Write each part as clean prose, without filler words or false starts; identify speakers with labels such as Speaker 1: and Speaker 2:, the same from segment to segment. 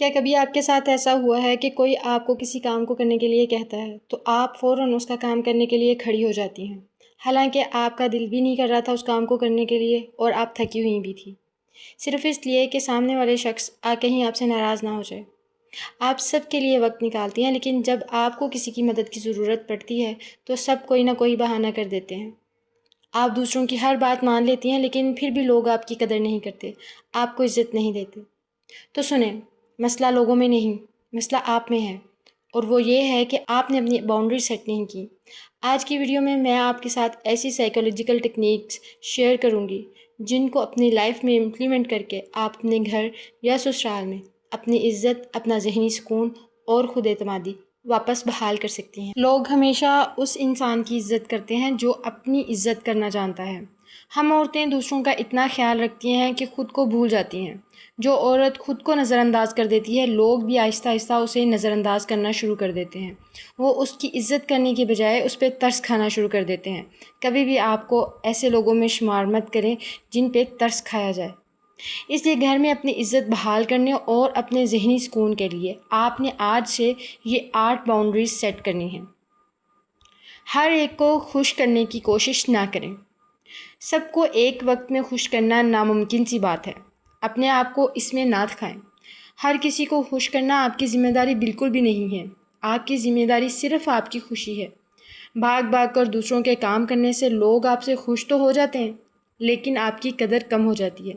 Speaker 1: کیا کبھی آپ کے ساتھ ایسا ہوا ہے کہ کوئی آپ کو کسی کام کو کرنے کے لیے کہتا ہے تو آپ فوراً اس کا کام کرنے کے لیے کھڑی ہو جاتی ہیں، حالانکہ آپ کا دل بھی نہیں کر رہا تھا اس کام کو کرنے کے لیے اور آپ تھکی ہوئی بھی تھی، صرف اس لیے کہ سامنے والے شخص کہیں آپ سے ناراض نہ ہو جائے۔ آپ سب کے لیے وقت نکالتی ہیں، لیکن جب آپ کو کسی کی مدد کی ضرورت پڑتی ہے تو سب کوئی نہ کوئی بہانہ کر دیتے ہیں۔ آپ دوسروں کی ہر بات مان لیتی ہیں، لیکن پھر بھی لوگ آپ کی قدر نہیں کرتے، آپ کو عزت نہیں دیتے۔ تو سنیں، مسئلہ لوگوں میں نہیں، مسئلہ آپ میں ہے، اور وہ یہ ہے کہ آپ نے اپنی باؤنڈری سیٹ نہیں کی۔ آج کی ویڈیو میں آپ کے ساتھ ایسی سائیکولوجیکل ٹیکنیکس شیئر کروں گی جن کو اپنی لائف میں امپلیمنٹ کر کے آپ اپنے گھر یا سسرال میں اپنی عزت، اپنا ذہنی سکون اور خود اعتمادی واپس بحال کر سکتی ہیں۔ لوگ ہمیشہ اس انسان کی عزت کرتے ہیں جو اپنی عزت کرنا جانتا ہے۔ ہم عورتیں دوسروں کا اتنا خیال رکھتی ہیں کہ خود کو بھول جاتی ہیں۔ جو عورت خود کو نظر انداز کر دیتی ہے، لوگ بھی آہستہ آہستہ اسے نظر انداز کرنا شروع کر دیتے ہیں۔ وہ اس کی عزت کرنے کے بجائے اس پہ ترس کھانا شروع کر دیتے ہیں۔ کبھی بھی آپ کو ایسے لوگوں میں شمار مت کریں جن پہ ترس کھایا جائے۔ اس لیے گھر میں اپنی عزت بحال کرنے اور اپنے ذہنی سکون کے لیے آپ نے آج سے یہ 8 باؤنڈریز سیٹ کرنی ہیں۔ ہر ایک کو خوش کرنے کی کوشش نہ کریں۔ سب کو ایک وقت میں خوش کرنا ناممکن سی بات ہے۔ اپنے آپ کو اس میں نہ دکھائیں۔ ہر کسی کو خوش کرنا آپ کی ذمہ داری بالکل بھی نہیں ہے۔ آپ کی ذمہ داری صرف آپ کی خوشی ہے۔ بھاگ کر دوسروں کے کام کرنے سے لوگ آپ سے خوش تو ہو جاتے ہیں، لیکن آپ کی قدر کم ہو جاتی ہے۔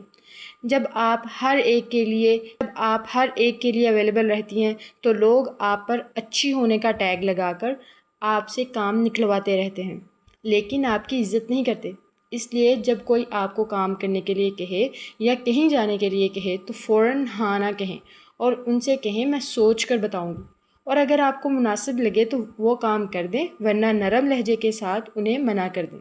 Speaker 1: جب آپ ہر ایک کے لیے اویلیبل رہتی ہیں تو لوگ آپ پر اچھی ہونے کا ٹیگ لگا کر آپ سے کام نکلواتے رہتے ہیں، لیکن آپ کی عزت نہیں کرتے۔ اس لیے جب کوئی آپ کو کام کرنے کے لیے کہے یا کہیں جانے کے لیے کہے تو فوراً ہاں نہ کہیں اور ان سے کہیں میں سوچ کر بتاؤں گی، اور اگر آپ کو مناسب لگے تو وہ کام کر دیں، ورنہ نرم لہجے کے ساتھ انہیں منع کر دیں۔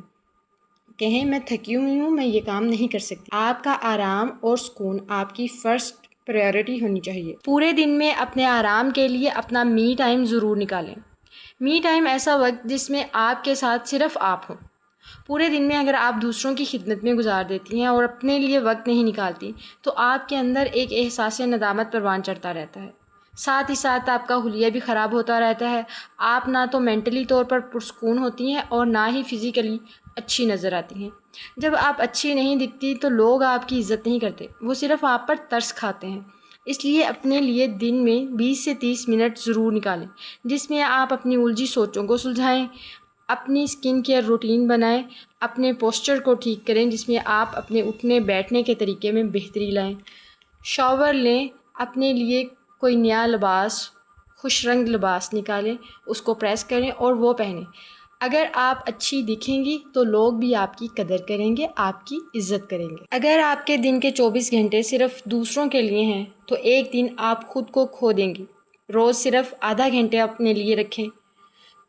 Speaker 1: کہیں میں تھکی ہوئی ہوں، میں یہ کام نہیں کر سکتی۔ آپ کا آرام اور سکون آپ کی فرسٹ پریورٹی ہونی چاہیے۔ پورے دن میں اپنے آرام کے لیے اپنا می ٹائم ضرور نکالیں۔ می ٹائم ایسا وقت جس میں آپ کے ساتھ صرف آپ ہوں۔ پورے دن میں اگر آپ دوسروں کی خدمت میں گزار دیتی ہیں اور اپنے لیے وقت نہیں نکالتی تو آپ کے اندر ایک احساس ندامت پروان چڑھتا رہتا ہے۔ ساتھ ہی ساتھ آپ کا حلیہ بھی خراب ہوتا رہتا ہے۔ آپ نہ تو مینٹلی طور پر پرسکون ہوتی ہیں اور نہ ہی فزیکلی اچھی نظر آتی ہیں۔ جب آپ اچھی نہیں دکھتی تو لوگ آپ کی عزت نہیں کرتے، وہ صرف آپ پر ترس کھاتے ہیں۔ اس لیے اپنے لیے دن میں 20 سے 30 منٹ ضرور نکالیں جس میں آپ اپنی الجھی سوچوں کو سلجھائیں، اپنی سکن کیئر روٹین بنائیں، اپنے پوسچر کو ٹھیک کریں جس میں آپ اپنے اٹھنے بیٹھنے کے طریقے میں بہتری لائیں، شاور لیں، اپنے لیے کوئی نیا لباس، خوش رنگ لباس نکالیں، اس کو پریس کریں اور وہ پہنیں۔ اگر آپ اچھی دکھیں گی تو لوگ بھی آپ کی قدر کریں گے، آپ کی عزت کریں گے۔ اگر آپ کے دن کے 24 گھنٹے صرف دوسروں کے لیے ہیں تو ایک دن آپ خود کو کھو دیں گی۔ روز صرف آدھا گھنٹے اپنے لیے رکھیں۔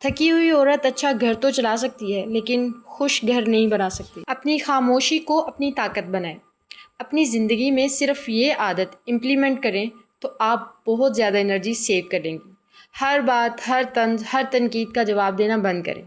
Speaker 1: تھکی ہوئی عورت اچھا گھر تو چلا سکتی ہے لیکن خوش گھر نہیں بنا سکتی۔ اپنی خاموشی کو اپنی طاقت بنائیں۔ اپنی زندگی میں صرف یہ عادت امپلیمنٹ کریں تو آپ بہت زیادہ انرجی سیو کر لیں گی۔ ہر بات، ہر طنز، ہر تنقید کا جواب دینا بند کریں۔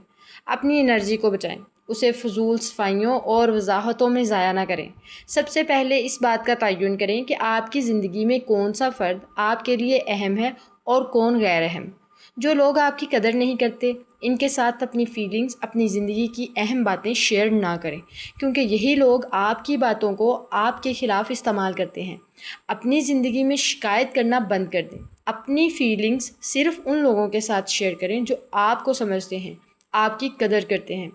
Speaker 1: اپنی انرجی کو بچائیں، اسے فضول صفائیوں اور وضاحتوں میں ضائع نہ کریں۔ سب سے پہلے اس بات کا تعین کریں کہ آپ کی زندگی میں کون سا فرد آپ کے لیے اہم ہے اور کون غیر اہم۔ جو لوگ آپ کی قدر نہیں کرتے، ان کے ساتھ اپنی فیلنگز، اپنی زندگی کی اہم باتیں شیئر نہ کریں، کیونکہ یہی لوگ آپ کی باتوں کو آپ کے خلاف استعمال کرتے ہیں۔ اپنی زندگی میں شکایت کرنا بند کر دیں۔ اپنی فیلنگز صرف ان لوگوں کے ساتھ شیئر کریں جو آپ کو سمجھتے ہیں، آپ کی قدر کرتے ہیں۔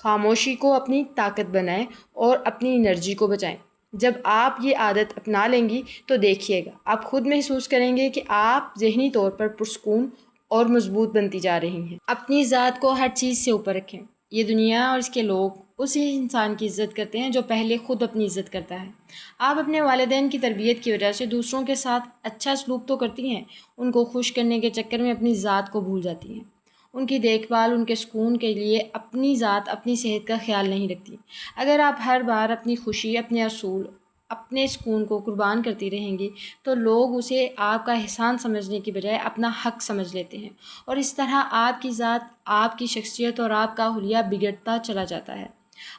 Speaker 1: خاموشی کو اپنی طاقت بنائیں اور اپنی انرجی کو بچائیں۔ جب آپ یہ عادت اپنا لیں گی تو دیکھیے گا، آپ خود محسوس کریں گے کہ آپ ذہنی طور پر پرسکون اور مضبوط بنتی جا رہی ہیں۔ اپنی ذات کو ہر چیز سے اوپر رکھیں۔ یہ دنیا اور اس کے لوگ اسی انسان کی عزت کرتے ہیں جو پہلے خود اپنی عزت کرتا ہے۔ آپ اپنے والدین کی تربیت کی وجہ سے دوسروں کے ساتھ اچھا سلوک تو کرتی ہیں، ان کو خوش کرنے کے چکر میں اپنی ذات کو بھول جاتی ہیں۔ ان کی دیکھ بھال، ان کے سکون کے لیے اپنی ذات، اپنی صحت کا خیال نہیں رکھتی۔ اگر آپ ہر بار اپنی خوشی، اپنے اصول، اپنے سکون کو قربان کرتی رہیں گی تو لوگ اسے آپ کا احسان سمجھنے کی بجائے اپنا حق سمجھ لیتے ہیں، اور اس طرح آپ کی ذات، آپ کی شخصیت اور آپ کا حلیہ بگڑتا چلا جاتا ہے۔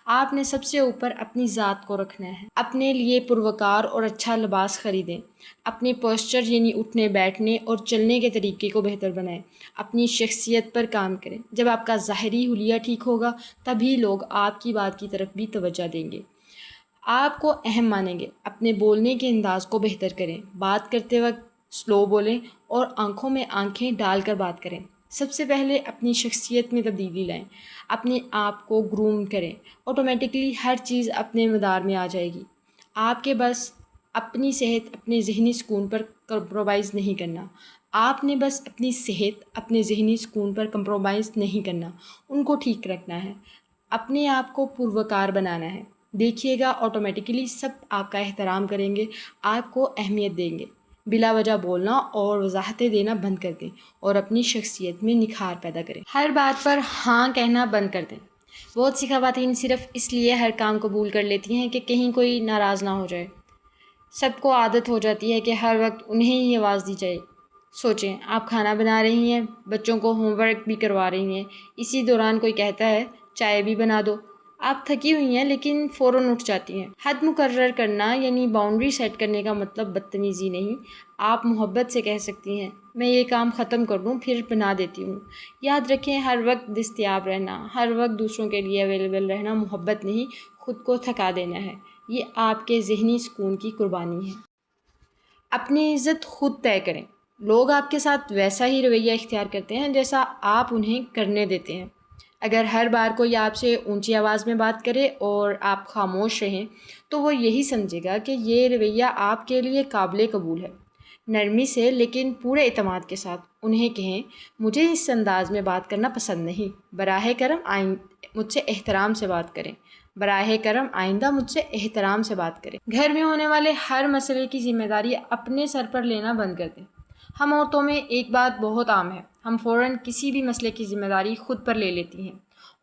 Speaker 1: آپ نے سب سے اوپر اپنی ذات کو رکھنا ہے۔ اپنے لیے پروکار اور اچھا لباس خریدیں۔ اپنے پوسچر یعنی اٹھنے بیٹھنے اور چلنے کے طریقے کو بہتر بنائیں۔ اپنی شخصیت پر کام کریں۔ جب آپ کا ظاہری حلیہ ٹھیک ہوگا تبھی لوگ آپ کی بات کی طرف بھی توجہ دیں گے، آپ کو اہم مانیں گے۔ اپنے بولنے کے انداز کو بہتر کریں۔ بات کرتے وقت سلو بولیں اور آنکھوں میں آنکھیں ڈال کر بات کریں۔ سب سے پہلے اپنی شخصیت میں تبدیلی لائیں۔ اپنے آپ کو گروم کریں۔ آٹومیٹکلی ہر چیز اپنے مدار میں آ جائے گی۔ آپ کے بس اپنی صحت، اپنے ذہنی سکون پر کمپرومائز نہیں کرنا۔ آپ نے بس اپنی صحت، اپنے ذہنی سکون پر کمپرومائز نہیں کرنا، ان کو ٹھیک رکھنا ہے۔ اپنے آپ کو پروکار بنانا ہے۔ دیکھیے گا آٹومیٹکلی سب آپ کا احترام کریں گے، آپ کو اہمیت دیں گے۔ بلا وجہ بولنا اور وضاحتیں دینا بند کر دیں اور اپنی شخصیت میں نکھار پیدا کریں۔ ہر بات پر ہاں کہنا بند کر دیں۔ بہت سی خواتین صرف اس لیے ہر کام قبول کر لیتی ہیں کہ کہیں کوئی ناراض نہ ہو جائے۔ سب کو عادت ہو جاتی ہے کہ ہر وقت انہیں ہی آواز دی جائے۔ سوچیں، آپ کھانا بنا رہی ہیں، بچوں کو ہوم ورک بھی کروا رہی ہیں، اسی دوران کوئی کہتا ہے چائے بھی بنا دو۔ آپ تھکی ہوئی ہیں لیکن فوراً اٹھ جاتی ہیں۔ حد مقرر کرنا یعنی باؤنڈری سیٹ کرنے کا مطلب بدتمیزی نہیں، آپ محبت سے کہہ سکتی ہیں میں یہ کام ختم کر لوں پھر بنا دیتی ہوں۔ یاد رکھیں، ہر وقت دستیاب رہنا، ہر وقت دوسروں کے لیے اویلیبل رہنا محبت نہیں، خود کو تھکا دینا ہے۔ یہ آپ کے ذہنی سکون کی قربانی ہے۔ اپنی عزت خود طے کریں۔ لوگ آپ کے ساتھ ویسا ہی رویہ اختیار کرتے ہیں جیسا آپ انہیں کرنے دیتے ہیں۔ اگر ہر بار کوئی آپ سے اونچی آواز میں بات کرے اور آپ خاموش رہیں تو وہ یہی سمجھے گا کہ یہ رویہ آپ کے لیے قابل قبول ہے۔ نرمی سے لیکن پورے اعتماد کے ساتھ انہیں کہیں مجھے اس انداز میں بات کرنا پسند نہیں، براہ کرم مجھ سے احترام سے بات کریں، براہ کرم آئندہ مجھ سے احترام سے بات کریں۔ گھر میں ہونے والے ہر مسئلے کی ذمہ داری اپنے سر پر لینا بند کر دیں۔ ہم عورتوں میں ایک بات بہت عام ہے، ہم فوراً کسی بھی مسئلے کی ذمہ داری خود پر لے لیتی ہیں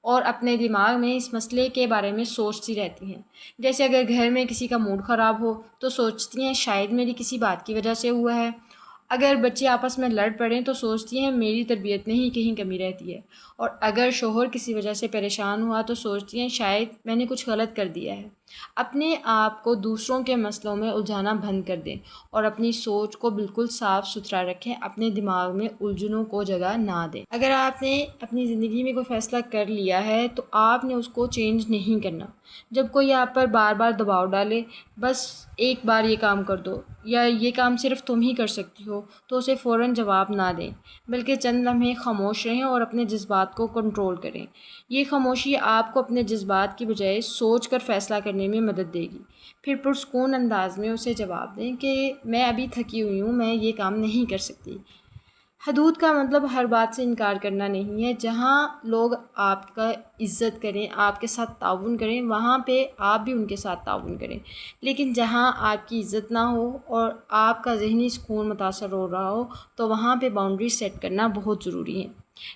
Speaker 1: اور اپنے دماغ میں اس مسئلے کے بارے میں سوچتی رہتی ہیں۔ جیسے اگر گھر میں کسی کا موڈ خراب ہو تو سوچتی ہیں شاید میری کسی بات کی وجہ سے ہوا ہے۔ اگر بچے آپس میں لڑ پڑیں تو سوچتی ہیں میری تربیت میں ہی کہیں کمی رہتی ہے، اور اگر شوہر کسی وجہ سے پریشان ہوا تو سوچتی ہیں شاید میں نے کچھ غلط کر دیا ہے۔ اپنے آپ کو دوسروں کے مسئلوں میں الجھانا بند کر دیں اور اپنی سوچ کو بالکل صاف ستھرا رکھیں، اپنے دماغ میں الجھنوں کو جگہ نہ دیں۔ اگر آپ نے اپنی زندگی میں کوئی فیصلہ کر لیا ہے تو آپ نے اس کو چینج نہیں کرنا۔ جب کوئی آپ پر بار بار دباؤ ڈالے بس ایک بار یہ کام کر دو یا یہ کام صرف تم ہی کر سکتی ہو تو اسے فوراً جواب نہ دیں، بلکہ چند لمحے خاموش رہیں اور اپنے جذبات کو کنٹرول کریں۔ یہ خاموشی آپ کو اپنے جذبات کی بجائے سوچ کر فیصلہ کرنے میں مدد دے گی۔ پھر پرسکون انداز میں اسے جواب دیں کہ میں ابھی تھکی ہوئی ہوں، میں یہ کام نہیں کر سکتی۔ حدود کا مطلب ہر بات سے انکار کرنا نہیں ہے۔ جہاں لوگ آپ کا عزت کریں، آپ کے ساتھ تعاون کریں، وہاں پہ آپ بھی ان کے ساتھ تعاون کریں، لیکن جہاں آپ کی عزت نہ ہو اور آپ کا ذہنی سکون متاثر ہو رہا ہو تو وہاں پہ باؤنڈری سیٹ کرنا بہت ضروری ہے۔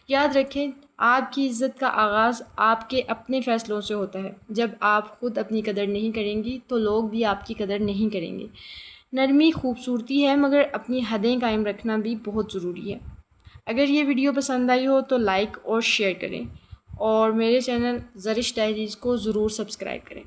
Speaker 1: یاد رکھیں، آپ کی عزت کا آغاز آپ کے اپنے فیصلوں سے ہوتا ہے۔ جب آپ خود اپنی قدر نہیں کریں گی تو لوگ بھی آپ کی قدر نہیں کریں گے۔ نرمی خوبصورتی ہے مگر اپنی حدیں قائم رکھنا بھی بہت ضروری ہے۔ اگر یہ ویڈیو پسند آئی ہو تو لائک اور شیئر کریں اور میرے چینل زرش ڈائریز کو ضرور سبسکرائب کریں۔